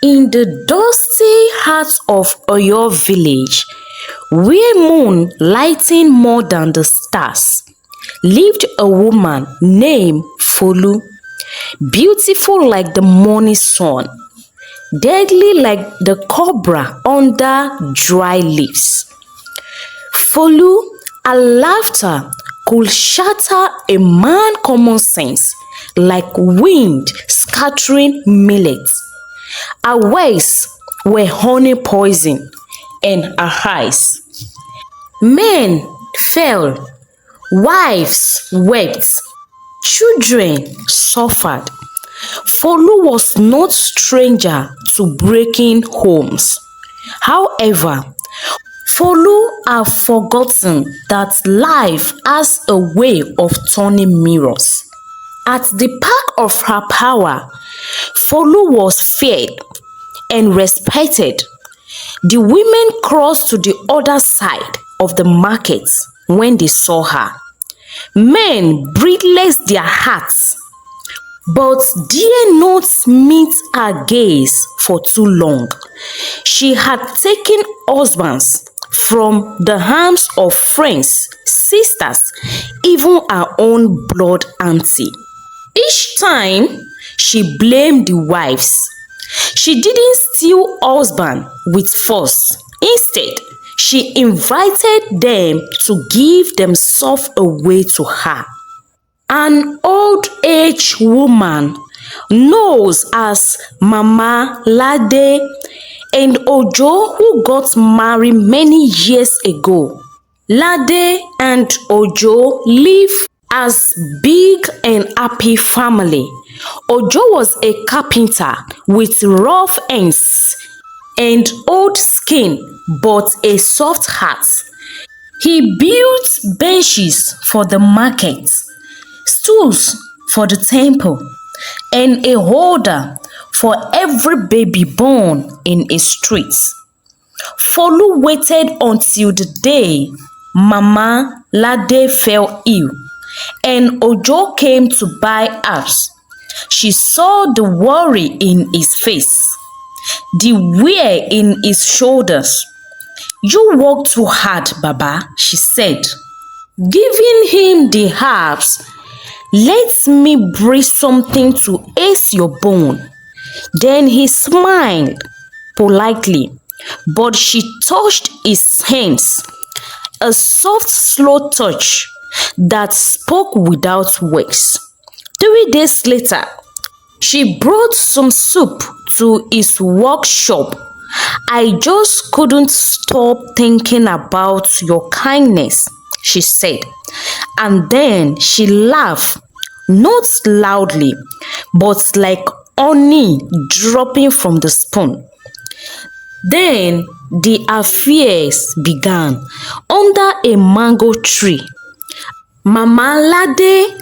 In the dusty heart of Oyo village, where moon lighting more than the stars, lived a woman named Folu, beautiful like the morning sun, deadly like the cobra under dry leaves. Folu, her laughter could shatter a man's common sense like wind scattering millet. Her words were honey poison, and her eyes. Men fell, wives wept, children suffered. Folu was not stranger to breaking homes. However, Folu had forgotten that life has a way of turning mirrors. At the peak of her power, Folu was feared and respected. The women crossed to the other side of the market when they saw her. Men breathless their hearts, but dare not meet her gaze for too long. She had taken husbands from the arms of friends, sisters, even her own blood auntie. Each time, she blamed the wives. She didn't steal husband with force. Instead, she invited them to give themselves away to her. An old age woman known as Mama Ladi and Ojo, who got married many years ago. Ladi and Ojo live as big and happy family. Ojo was a carpenter with rough hands and old skin but a soft heart. He built benches for the market, stools for the temple, and a holder for every baby born in a street. Folu waited until the day Mama Ladi fell ill and Ojo came to buy herbs. She saw the worry in his face, the wear in his shoulders. "You work too hard, Baba," she said. Giving him the herbs, "Let me brew something to ease your bone." Then he smiled politely, but she touched his hands, a soft, slow touch that spoke without words. 3 days later, she brought some soup to his workshop. "I just couldn't stop thinking about your kindness," she said. And then she laughed, not loudly, but like honey dropping from the spoon. Then the affairs began under a mango tree. Mama Ladi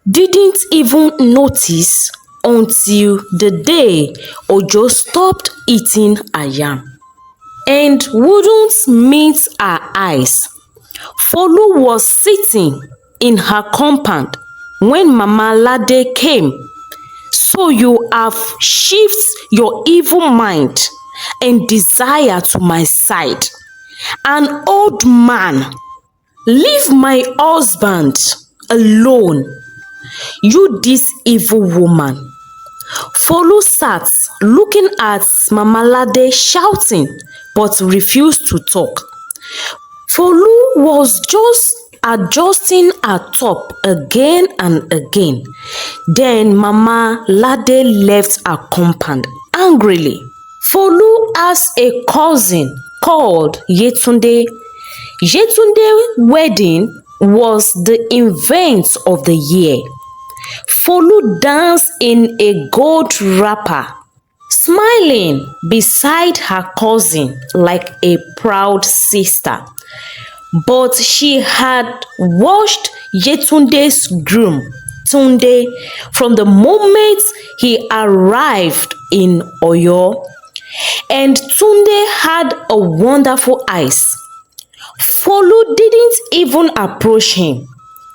didn't even notice until the day Ojo stopped eating her yam and wouldn't meet her eyes. Folu was sitting in her compound when Mama Ladi came. "So you have shifted your evil mind and desire to my side. An old man, leave my husband alone, you this evil woman." Folu sat looking at Mama Ladi shouting but refused to talk. Folu was just adjusting her top again and again. Then Mama Ladi left her compound angrily. Folu has a cousin called Yetunde. Yetunde's wedding was the event of the year. Folu danced in a gold wrapper, smiling beside her cousin like a proud sister. But she had watched Yetunde's groom, Tunde, from the moment he arrived in Oyo. And Tunde had a wonderful eyes. Folu didn't even approach him.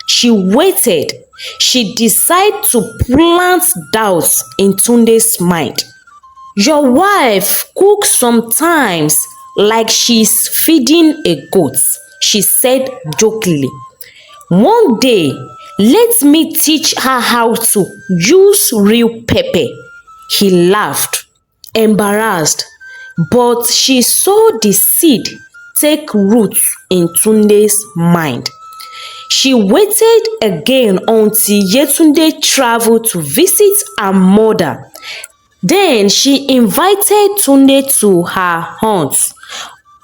She waited. She decided to plant doubts in Tunde's mind. Your wife cooks sometimes like she's feeding a goat, she said jokingly. One day, let me teach her how to use real pepper. He laughed, embarrassed, but she saw the seed take root in Tunde's mind. She waited again until Yetunde traveled to visit her mother. Then she invited Tunde to her haunts.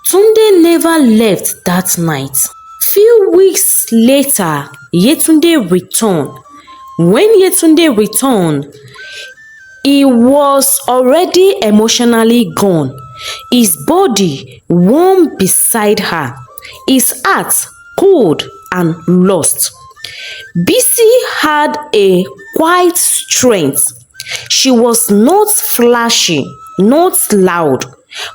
Tunde never left that night. Few weeks later, Yetunde returned. When Yetunde returned, he was already emotionally gone. His body warm beside her, his heart cold and lost. Bisi had a quiet strength. She was not flashy, not loud,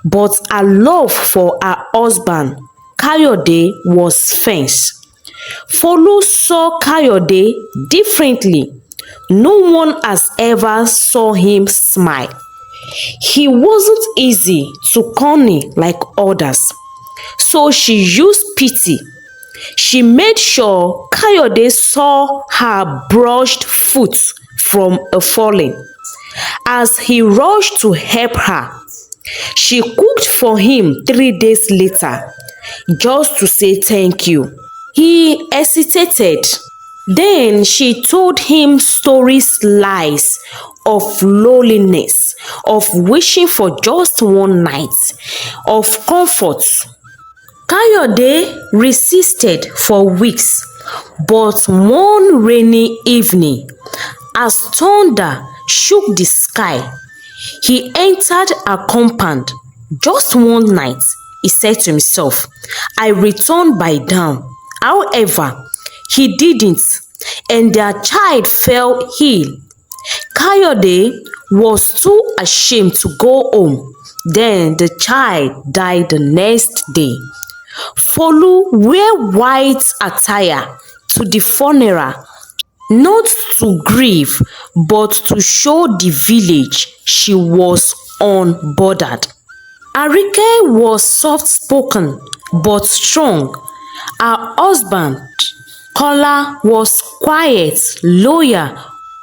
but her love for her husband, Kayode, was fierce. Folú saw Kayode differently. No one has ever saw him smile. He wasn't easy to corny like others. So she used pity. She made sure Kayode saw her brushed foot from a falling. As he rushed to help her, she cooked for him 3 days later, just to say thank you. He hesitated. Then she told him stories, lies of loneliness, of wishing for just one night, of comfort. Kayode resisted for weeks, but one rainy evening, as thunder shook the sky, he entered her compound. Just one night, he said to himself, I returned by dawn. However, he didn't, and their child fell ill. Kayode was too ashamed to go home. Then the child died the next day. Folú wear white attire to the funeral, not to grieve, but to show the village she was unbothered. Arike was soft-spoken but strong. Her husband, Kola, was quiet, loyal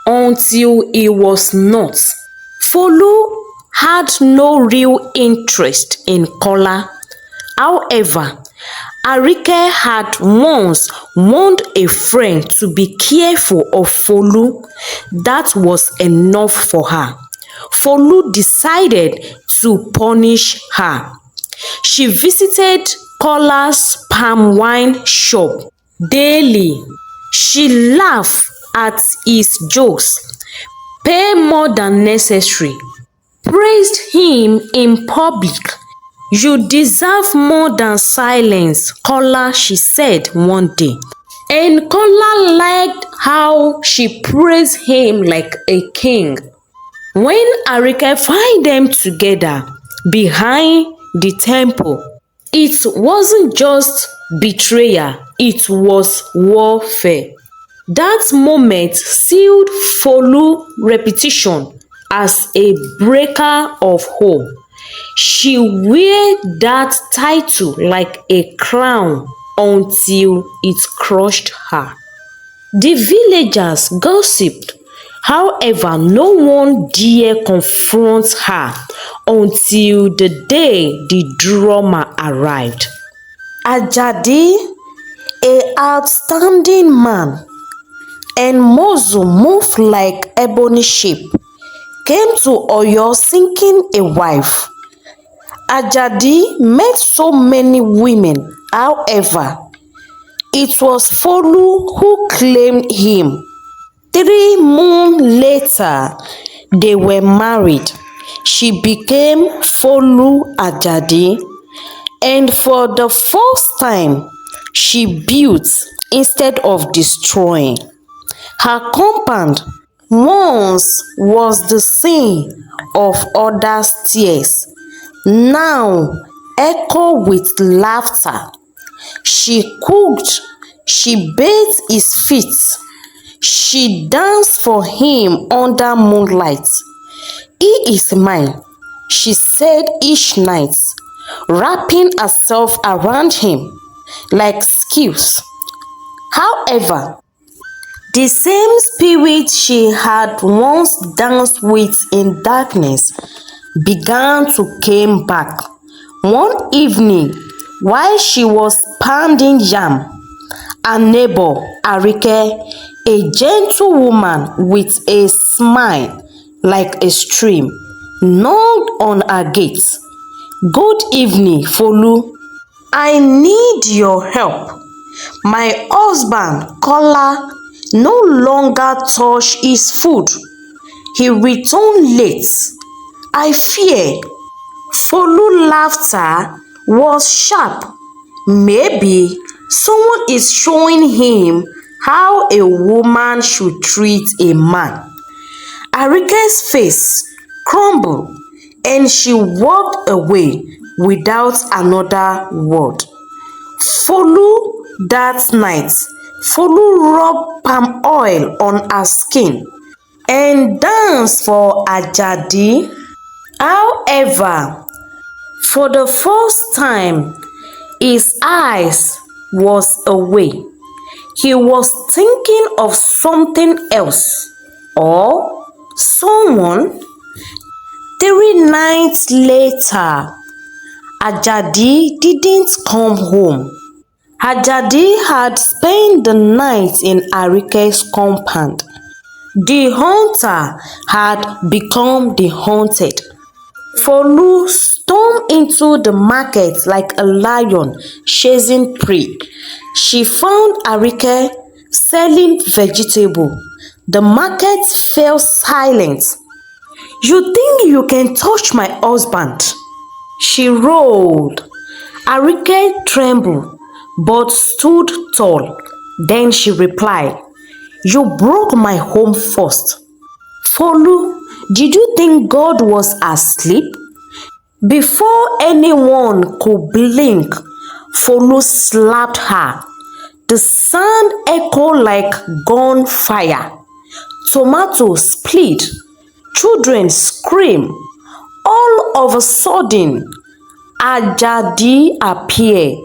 until he was not. Folú had no real interest in Kola. However, Arike had once warned a friend to be careful of Folú. That was enough for her. Folú decided to punish her. She visited Kola's palm wine shop daily. She laughed at his jokes, paid more than necessary, praised him in public. You deserve more than silence, Kola, she said one day. And Kola liked how she praised him like a king. When Arike found them together behind the temple, it wasn't just betrayal, it was warfare. That moment sealed Folú's reputation as a breaker of hope. She wore that title like a crown until it crushed her. The villagers gossiped. However, no one dared confront her until the day the drummer arrived. Ajadi, a outstanding man and muzzle moved like ebony sheep, came to Oyo seeking a wife. Ajadi met so many women, however, it was Folú who claimed him. 3 months later, they were married. She became Folú Ajadi, and for the first time, she built instead of destroying. Her compound once was the scene of others' tears, now echo with laughter. She cooked, she bathed his feet, she danced for him under moonlight. He is mine, she said each night, wrapping herself around him like skills. However, the same spirit she had once danced with in darkness began to come back. One evening, while she was pounding yam, her neighbor Arike, a gentle woman with a smile like a stream, knocked on her gate. "Good evening, Folu. I need your help. My husband, Kola, no longer touch his food. He returned late. I fear." Folu's laughter was sharp. "Maybe someone is showing him how a woman should treat a man." Arike's face crumbled and she walked away without another word. Folu that night, Folu rubbed palm oil on her skin and danced for Ajadi. However, for the first time, his eyes was away. He was thinking of something else or someone. 3 nights later, Ajadi didn't come home. Ajadi had spent the night in Arike's compound. The hunter had become the hunted. Folu stormed into the market like a lion chasing prey. She found Arike selling vegetable. The market fell silent. "You think you can touch my husband?" she roared. Arike trembled but stood tall. Then she replied, "You broke my home first." "Folu, did you think God was asleep?" Before anyone could blink, Folu slapped her. The sound echoed like gunfire. Tomatoes split. Children screamed. All of a sudden, Ajadi appeared,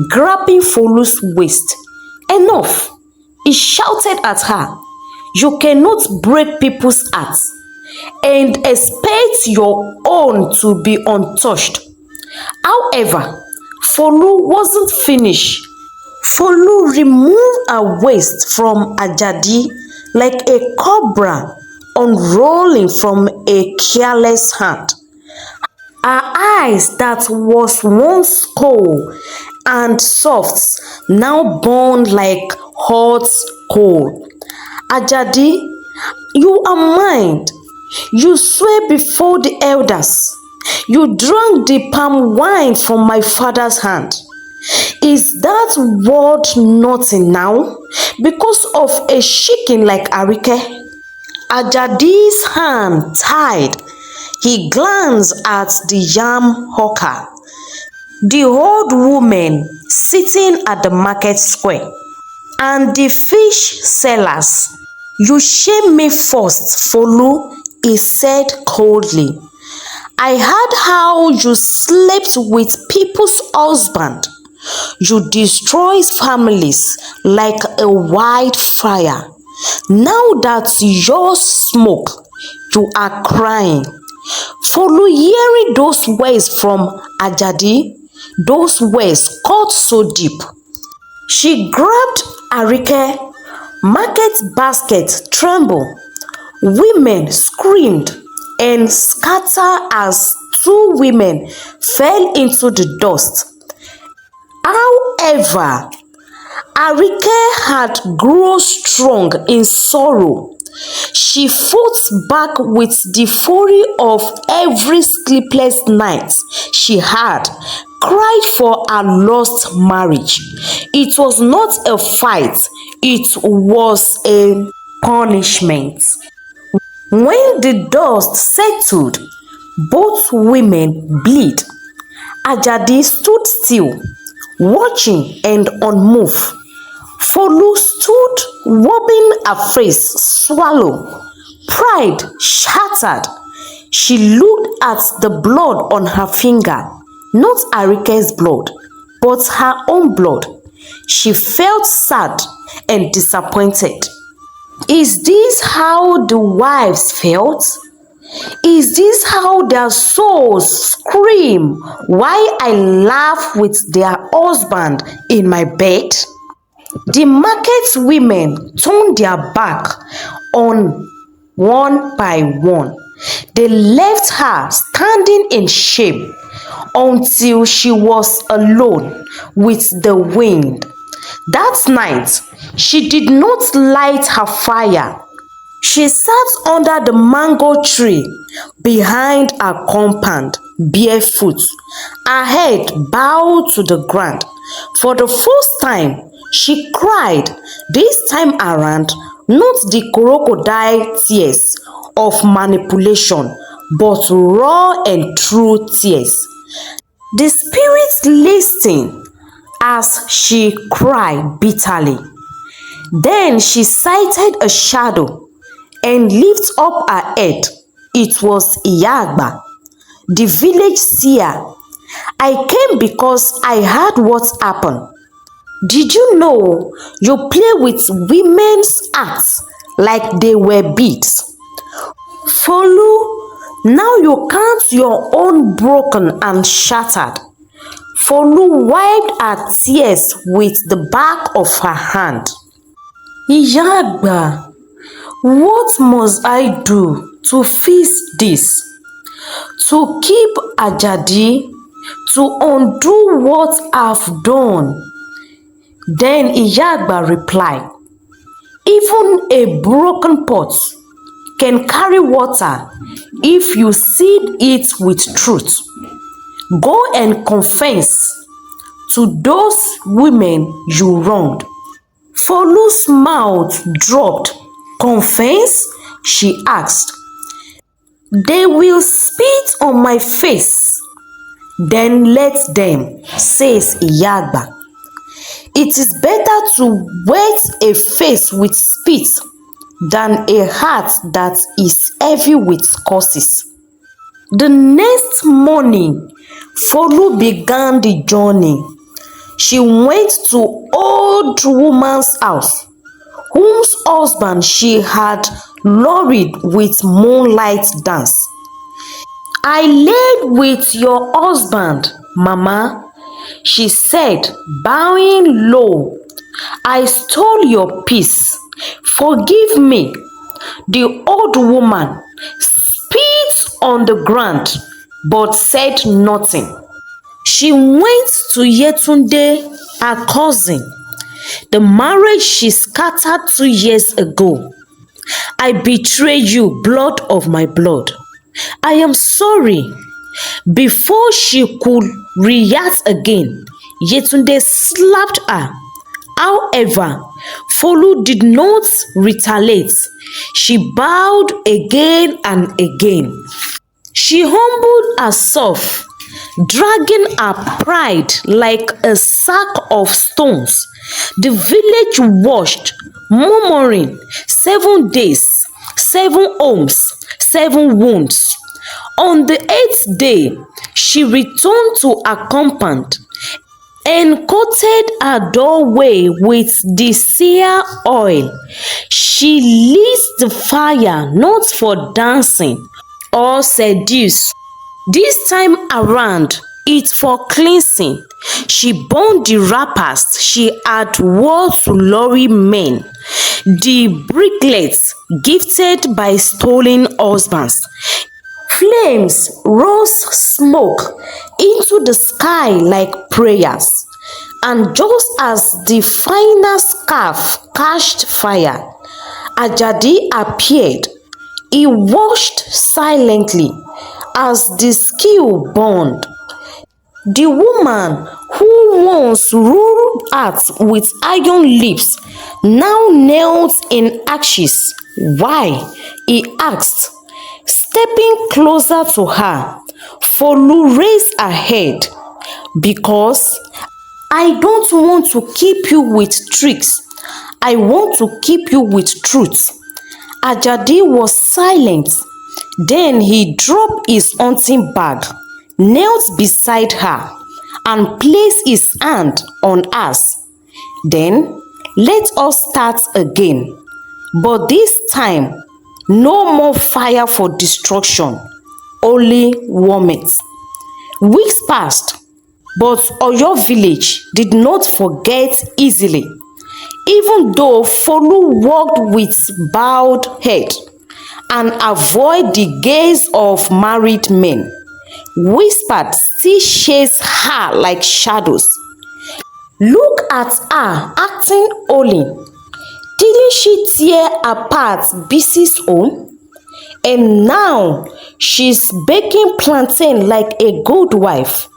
grabbing Folu's waist. "Enough!" he shouted at her. "You cannot break people's hearts and expect your own to be untouched." However, Folu wasn't finished. Folu removed her waist from Ajadi like a cobra unrolling from a careless hand. Her eyes that was once cold and soft now burned like hot coal. "Ajadi, you are mine. You swear before the elders. You drank the palm wine from my father's hand. Is that word nothing now because of a shaking like Arike?" Ajadi's hand tied. He glanced at the yam hawker, the old woman sitting at the market square, and the fish sellers. "You shame me first, Folu," he said coldly. "I heard how you slept with people's husbands. You destroy families like a wildfire. Now that yours smoke, you are crying." Folu, hearing those words from Ajadi, those words cut so deep. She grabbed Arike. Market basket trembled. Women screamed and scattered as 2 women fell into the dust. However, Arike had grown strong in sorrow. She fought back with the fury of every sleepless night she had cried for her lost marriage. It was not a fight, it was a punishment. When the dust settled, both women bled. Ajadi stood still, watching and unmoved. Folu stood rubbing her face, swallow. Pride shattered. She looked at the blood on her finger, not Arike's blood, but her own blood. She felt sad and disappointed. Is this how the wives felt? Is this how their souls scream while I laugh with their husband in my bed? The market women turned their back on one by one. They left her standing in shame until she was alone with the wind. That night, she did not light her fire. She sat under the mango tree behind her compound, barefoot, her head bowed to the ground. For the first time, she cried, this time around, not the crocodile tears of manipulation, but raw and true tears. The spirits listened as she cried bitterly. Then she sighted a shadow and lifted up her head. It was Iyagba, the village seer. I came because I heard what happened. Did you know you play with women's hearts like they were beads? Folu, now you count your own broken and shattered. Folu wiped her tears with the back of her hand. Iyagba, what must I do to fix this? To keep Ajadi? To undo what I've done? Then Iyagba replied, even a broken pot can carry water if you seed it with truth. Go and confess to those women you wronged. Folu's mouth dropped. Confess? She asked. They will spit on my face. Then let them, says Iyagba. It is better to wet a face with spit than a heart that is heavy with curses. The next morning, Folu began the journey. She went to old woman's house, whose husband she had lured with moonlight dance. I laid with your husband, Mama, she said, bowing low. I stole your peace. Forgive me. The old woman spit on the ground but said nothing. She went to Yetunde, her cousin, the marriage she scattered 2 years ago. I betrayed you, blood of my blood. I am sorry. Before she could react again, Yetunde slapped her. However, Folu did not retaliate. She bowed again and again. She humbled herself, dragging her pride like a sack of stones. The village watched, murmuring, 7 days, 7 homes, 7 wounds. On the 8th day, she returned to her compound and coated her doorway with the seer oil. She lit the fire not for dancing or seduce. This time around, it's for cleansing. She burned the wrappers she had worn to lorry men, the bricklets gifted by stolen husbands. Flames rose smoke into the sky like prayers, and just as the final scarf catched fire, Ajadi appeared. He watched silently as the skill burned. The woman who once ruled earth with iron lips now knelt in ashes. Why? He asked. Stepping closer to her, Folu raised her head. Because I don't want to keep you with tricks. I want to keep you with truth. Ajadi was silent. Then he dropped his hunting bag, knelt beside her, and placed his hand on hers. Then let us start again, but this time no more fire for destruction, only warmth. Weeks passed, but Oyo village did not forget easily. Even though Folu walked with bowed head and avoid the gaze of married men, whispered still chased her like shadows. Look at her acting holy. Didn't she tear apart Bisi's home? And now she's baking plantain like a good wife.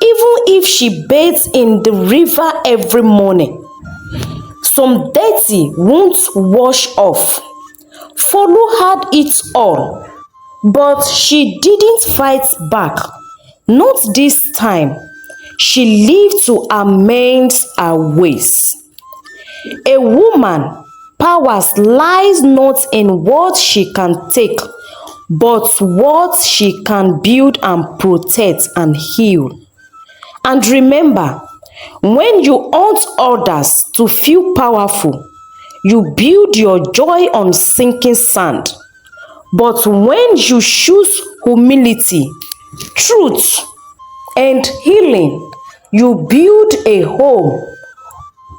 Even if she bathes in the river every morning, some dirty won't wash off. Folu had it all, but she didn't fight back. Not this time. She lived to amend her ways. A woman powers lies not in what she can take, but what she can build and protect and heal. And remember, when you want others to feel powerful, you build your joy on sinking sand. But when you choose humility, truth, and healing, you build a home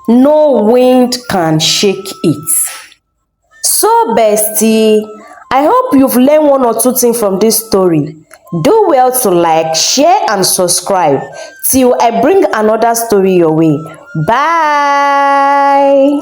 no wind can shake it. So bestie, I hope you've learned one or two things from this story. Do well to like, share and subscribe till I bring another story your way. Bye.